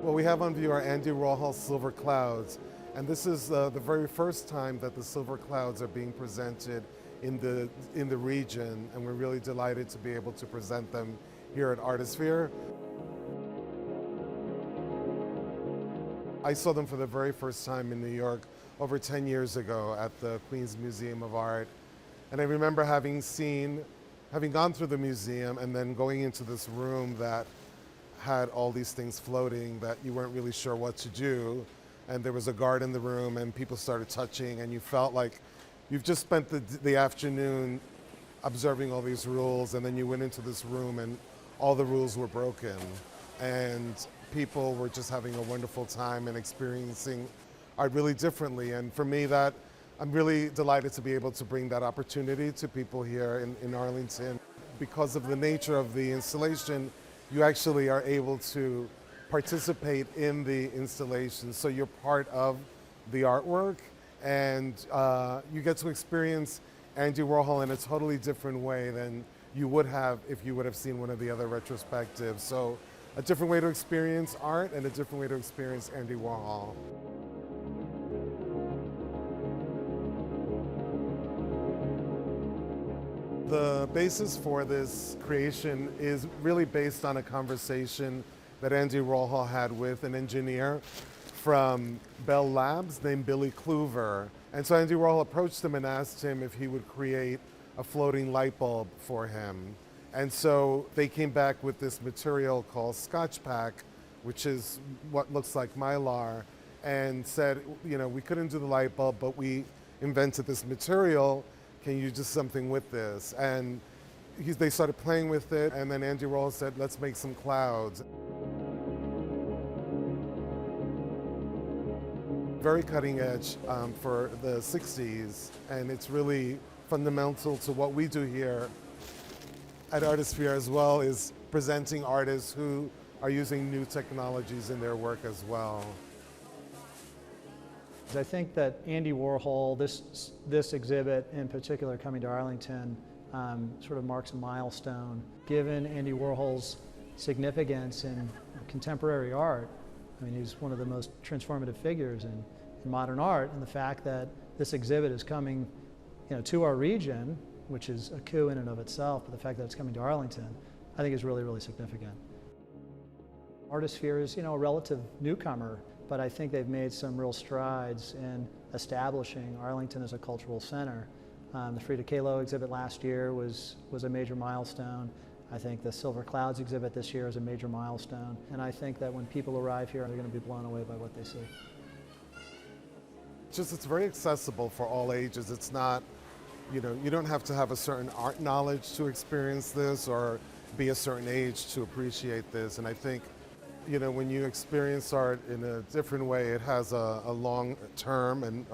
What we have on view are Энди Ворхла Silver Clouds, and this is the very first time that the Silver Clouds are being presented in the region, and we're really delighted to be able to present them here at Artisphere. I saw them for the very first time in New York over 10 years ago at the Queens Museum of Art, and I remember having gone through the museum and then going into this room that had all these things floating that you weren't really sure what to do, and there was a guard in the room and people started touching, and you felt like you've just spent the afternoon observing all these rules, and then you went into this room and all the rules were broken, and people were just having a wonderful time and experiencing art really differently. And for me, I'm really delighted to be able to bring that opportunity to people here in Arlington. Because of the nature of the installation, you actually are able to participate in the installation. So you're part of the artwork, and you get to experience Энди Ворхла in a totally different way than you would have if you would have seen one of the other retrospectives. So a different way to experience art and a different way to experience Энди Ворхла. The basis for this creation is really based on a conversation that Энди Ворхла had with an engineer from Bell Labs named Billy Klüver. And so Энди Ворхla approached him and asked him if he would create a floating light bulb for him. And so they came back with this material called Scotch Pack, which is what looks like Mylar, and said, you know, we couldn't do the light bulb, but we invented this material. Can you do something with this? And they started playing with it, and then Энди Ворхla said, let's make some clouds. Very cutting edge for the 60s, and it's really fundamental to what we do here at Artisphere as well, is presenting artists who are using new technologies in their work as well. I think that Энди Warhol, this exhibit in particular coming to Arlington, sort of marks a milestone. Given Энди Warhol's significance in contemporary art, I mean, he's one of the most transformative figures in modern art, and the fact that this exhibit is coming, to our region, which is a coup in and of itself, but the fact that it's coming to Arlington, I think is really, really significant. Artisphere is, a relative newcomer, but I think they've made some real strides in establishing Arlington as a cultural center. The Frida Kahlo exhibit last year was a major milestone. I think the Silver Clouds exhibit this year is a major milestone. And I think that when people arrive here, they're going to be blown away by what they see. It's very accessible for all ages. It's not, you don't have to have a certain art knowledge to experience this or be a certain age to appreciate this. And I think, when you experience art in a different way, it has a long-term and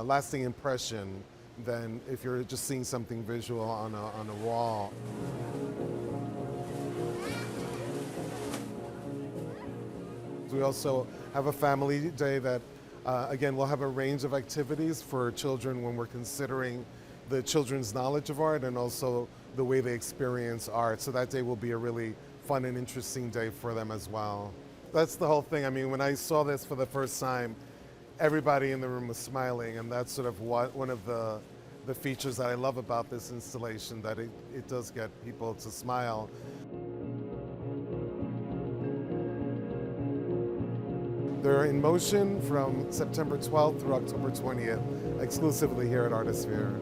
lasting impression than if you're just seeing something visual on a wall. We also have a family day that, again, we'll have a range of activities for children when we're considering the children's knowledge of art and also the way they experience art. So that day will be a really fun and interesting day for them as well. That's the whole thing. I mean, when I saw this for the first time, everybody in the room was smiling, and that's sort of one of the features that I love about this installation, that it does get people to smile. They're in motion from September 12th through October 20th, exclusively here at Artisphere.